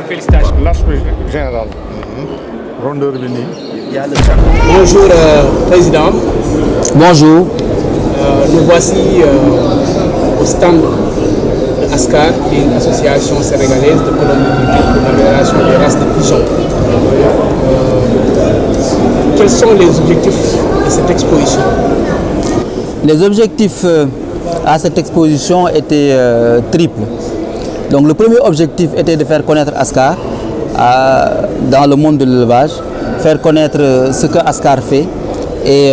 Félicitations. L'aspect général. Rondeur Bini. Bonjour Président. Bonjour. Nous voici au stand de ASCAR, qui est une association sénégalaise de colombie pour l'amélioration des races de pigeons. Quels sont les objectifs de cette exposition? Les objectifs à cette exposition étaient triples. Donc le premier objectif était de faire connaître ASCAR dans le monde de l'élevage, faire connaître ce que ASCAR fait et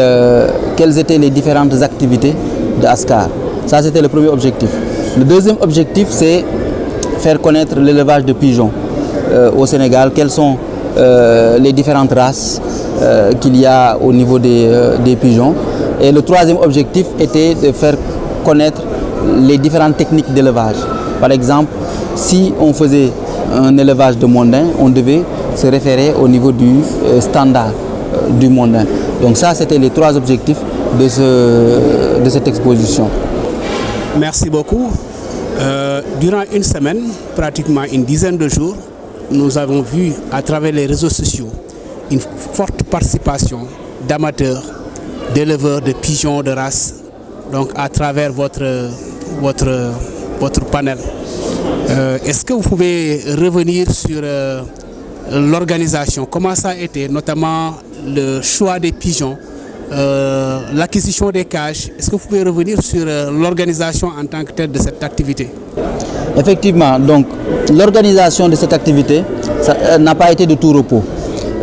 quelles étaient les différentes activités de ASCAR. Ça, c'était le premier objectif. Le deuxième objectif, c'est faire connaître l'élevage de pigeons au Sénégal, quelles sont les différentes races qu'il y a au niveau des pigeons. Et le troisième objectif était de faire connaître les différentes techniques d'élevage. Par exemple, si on faisait un élevage de mondain, on devait se référer au niveau du standard du mondain. Donc ça, c'était les trois objectifs de cette exposition. Merci beaucoup. Durant une semaine, pratiquement une dizaine de jours, nous avons vu à travers les réseaux sociaux une forte participation d'amateurs, d'éleveurs de pigeons de race, donc à travers votre panel. Est-ce que vous pouvez revenir sur l'organisation, comment ça a été, notamment le choix des pigeons, l'acquisition des cages? Est-ce que vous pouvez revenir sur l'organisation en tant que telle de cette activité? Effectivement, donc l'organisation de cette activité n'a pas été de tout repos.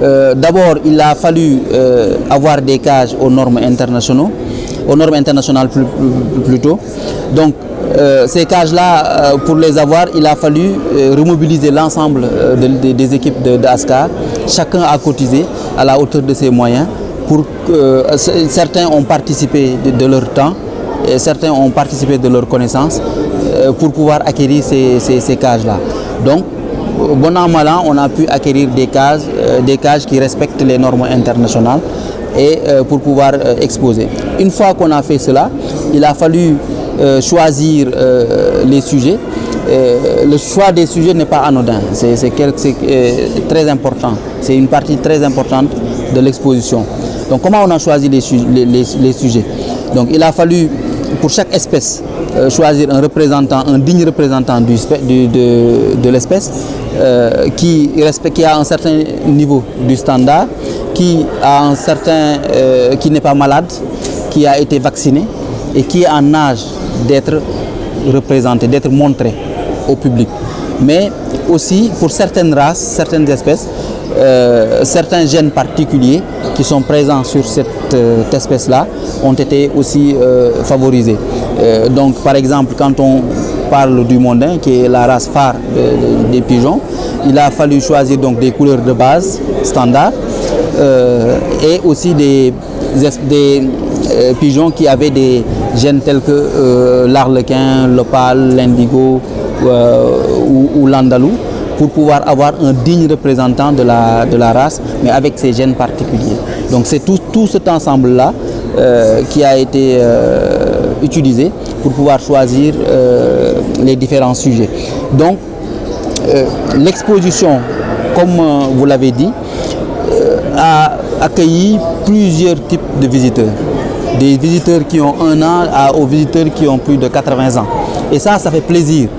D'abord, il a fallu avoir des cages aux normes internationales plutôt. Donc, ces cages-là, pour les avoir, il a fallu remobiliser l'ensemble des équipes d'ASCAR. Chacun a cotisé à la hauteur de ses moyens. Certains ont participé de leur temps et certains ont participé de leurs connaissances pour pouvoir acquérir ces cages-là. Donc, bon an, mal an, on a pu acquérir des cages qui respectent les normes internationales et pour pouvoir exposer. Une fois qu'on a fait cela, il a fallu choisir les sujets. Le choix des sujets n'est pas anodin, c'est très important, c'est une partie très importante de l'exposition. Donc comment on a choisi les sujets? Donc il a fallu pour chaque espèce choisir un digne représentant de l'espèce qui a un certain niveau du standard, qui n'est pas malade, qui a été vacciné et qui est en âge d'être représenté, d'être montré au public. Mais aussi pour certaines races, certaines espèces, certains gènes particuliers qui sont présents sur cette espèce-là ont été aussi favorisés. Donc par exemple, quand on parle du mondain, qui est la race phare des pigeons, il a fallu choisir donc des couleurs de base standard et aussi des pigeons qui avaient des gènes tels que l'arlequin, l'opale, l'indigo ou l'andalou, pour pouvoir avoir un digne représentant de la race, mais avec ces gènes particuliers. Donc c'est tout cet ensemble-là qui a été utilisé pour pouvoir choisir les différents sujets. Donc l'exposition, comme vous l'avez dit, a accueilli plusieurs types de visiteurs. Des visiteurs qui ont 1 an aux visiteurs qui ont plus de 80 ans. Et ça fait plaisir.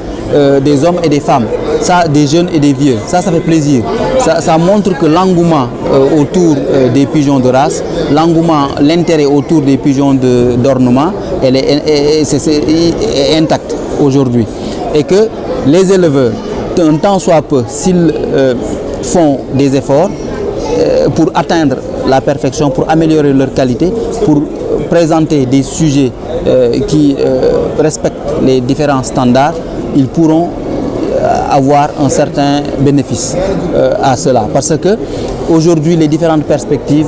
Des hommes et des femmes, ça, des jeunes et des vieux, ça fait plaisir. Ça montre que l'engouement autour des pigeons de race, l'intérêt autour des pigeons d'ornement, elle est intacte aujourd'hui. Et que les éleveurs, un temps soit peu, s'ils font des efforts pour atteindre la perfection, pour améliorer leur qualité, pour présenter des sujets qui respectent les différents standards, ils pourront avoir un certain bénéfice à cela. Parce que aujourd'hui, les différentes perspectives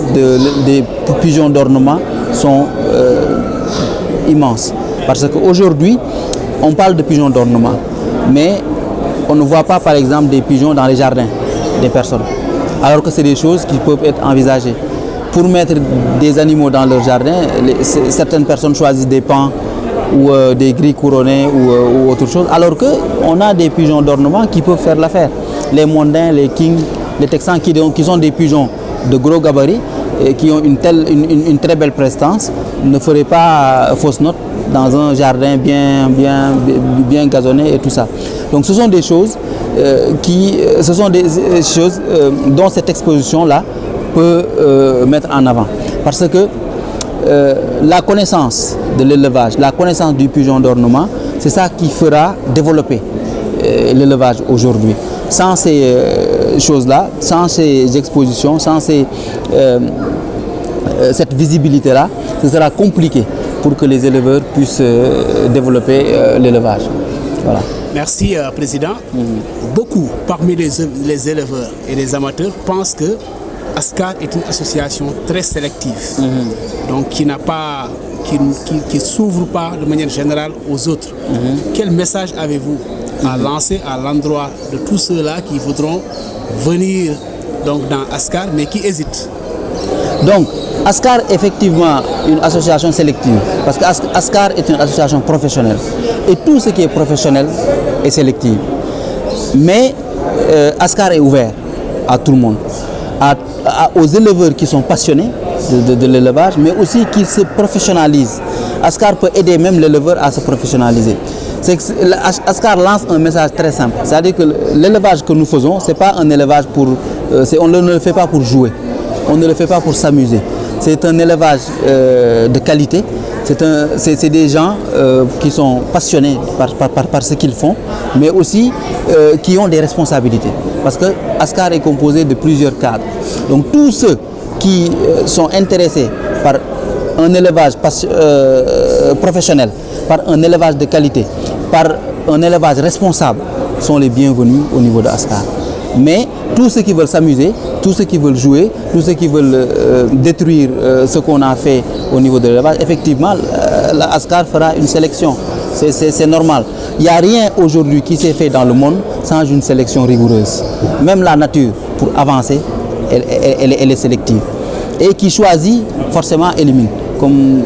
des pigeons d'ornement sont immenses. Parce qu'aujourd'hui, on parle de pigeons d'ornement, mais on ne voit pas par exemple des pigeons dans les jardins des personnes. Alors que c'est des choses qui peuvent être envisagées. Pour mettre des animaux dans leur jardin, certaines personnes choisissent des pans ou des grilles couronnées ou autre chose, alors qu'on a des pigeons d'ornement qui peuvent faire l'affaire. Les mondins, les kings, les texans qui sont des pigeons de gros gabarit et qui ont une très belle prestance ne feraient pas fausse note dans un jardin bien gazonné et tout ça. Donc ce sont des choses dont cette exposition-là peut mettre en avant. Parce que la connaissance de l'élevage, la connaissance du pigeon d'ornement, c'est ça qui fera développer l'élevage aujourd'hui. Sans ces choses-là, sans ces expositions, sans cette visibilité-là, ce sera compliqué pour que les éleveurs puissent développer l'élevage. Voilà. Merci, Président. Beaucoup parmi les éleveurs et les amateurs pensent que ASCAR est une association très sélective, donc qui s'ouvre pas de manière générale aux autres. Quel message avez-vous à lancer à l'endroit de tous ceux-là qui voudront venir donc, dans ASCAR mais qui hésitent? Donc, ASCAR est effectivement une association sélective, parce que ASCAR est une association professionnelle. Et tout ce qui est professionnel est sélectif. Mais ASCAR est ouvert à tout le monde. Aux éleveurs qui sont passionnés de l'élevage, mais aussi qui se professionnalisent. ASCAR peut aider même l'éleveur à se professionnaliser. ASCAR lance un message très simple, c'est-à-dire que l'élevage que nous faisons, c'est pas un élevage on ne le fait pas pour jouer, on ne le fait pas pour s'amuser. C'est un élevage de qualité, c'est des gens qui sont passionnés par ce qu'ils font, mais aussi qui ont des responsabilités. Parce que ASCAR est composé de plusieurs cadres. Donc tous ceux qui sont intéressés par un élevage professionnel, par un élevage de qualité, par un élevage responsable, sont les bienvenus au niveau de ASCAR. Mais tous ceux qui veulent s'amuser, tous ceux qui veulent jouer, tous ceux qui veulent détruire ce qu'on a fait au niveau de l'élevage, effectivement, la ASCAR fera une sélection. C'est normal. Il n'y a rien aujourd'hui qui s'est fait dans le monde sans une sélection rigoureuse. Même la nature, pour avancer, elle est sélective. Et qui choisit, forcément élimine, comme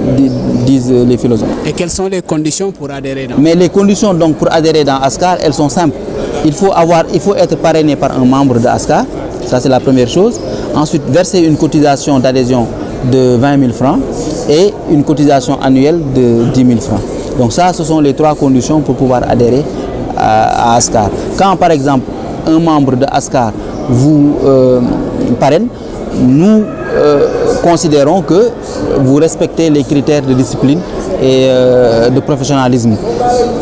disent les philosophes. Et quelles sont les conditions pour adhérer dans... Mais les conditions donc, pour adhérer dans ASCAR, elles sont simples. Il faut être parrainé par un membre de ASCAR, ça c'est la première chose. Ensuite, verser une cotisation d'adhésion de 20 000 francs et une cotisation annuelle de 10 000 francs. Donc ça, ce sont les 3 conditions pour pouvoir adhérer à ASCAR. Quand par exemple, un membre de ASCAR vous parraine, nous considérons que vous respectez les critères de discipline et de professionnalisme.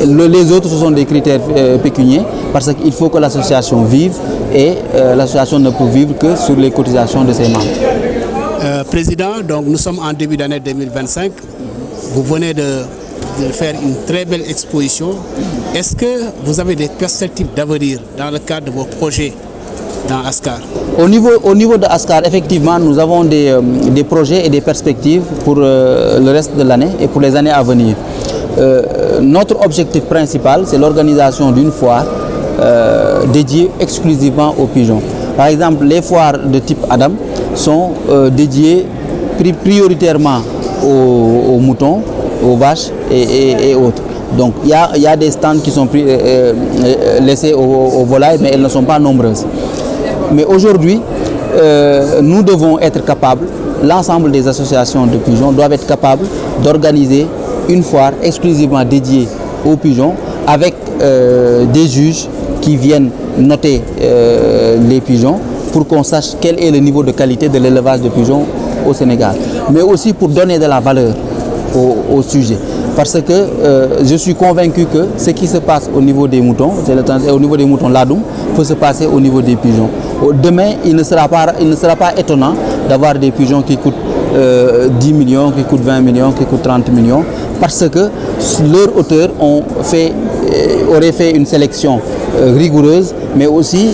Les autres, ce sont des critères pécuniaires parce qu'il faut que l'association vive et l'association ne peut vivre que sur les cotisations de ses membres. Président, donc nous sommes en début d'année 2025. Vous venez de faire une très belle exposition. Est-ce que vous avez des perspectives d'avenir dans le cadre de vos projets dans ASCAR? Au niveau de ASCAR, effectivement, nous avons des projets et des perspectives pour le reste de l'année et pour les années à venir. Notre objectif principal, c'est l'organisation d'une foire dédiée exclusivement aux pigeons. Par exemple, les foires de type Adam sont dédiées prioritairement aux moutons, aux vaches et autres. Donc il y a des stands qui sont laissés aux volailles, mais elles ne sont pas nombreuses. Mais aujourd'hui, nous devons être capables, l'ensemble des associations de pigeons doivent être capables d'organiser une foire exclusivement dédiée aux pigeons avec des juges qui viennent noter les pigeons pour qu'on sache quel est le niveau de qualité de l'élevage de pigeons au Sénégal. Mais aussi pour donner de la valeur au sujet. Parce que je suis convaincu que ce qui se passe au niveau des moutons, au niveau des moutons ladoum, peut se passer au niveau des pigeons. Demain, il ne sera pas étonnant d'avoir des pigeons qui coûtent 10 millions, qui coûtent 20 millions, qui coûtent 30 millions, parce que leurs auteurs auraient fait une sélection rigoureuse, mais aussi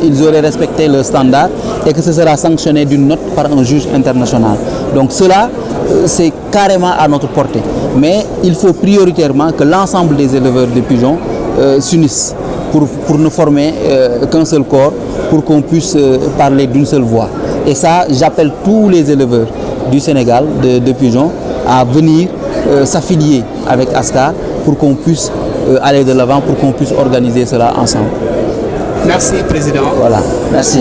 ils auraient respecté le standard et que ce sera sanctionné d'une note par un juge international. Donc cela, c'est carrément à notre portée. Mais il faut prioritairement que l'ensemble des éleveurs de pigeons s'unissent pour ne former qu'un seul corps, pour qu'on puisse parler d'une seule voix. Et ça, j'appelle tous les éleveurs du Sénégal de pigeons à venir s'affilier avec ASCAR pour qu'on puisse aller de l'avant, pour qu'on puisse organiser cela ensemble. Merci, Président. Voilà, merci.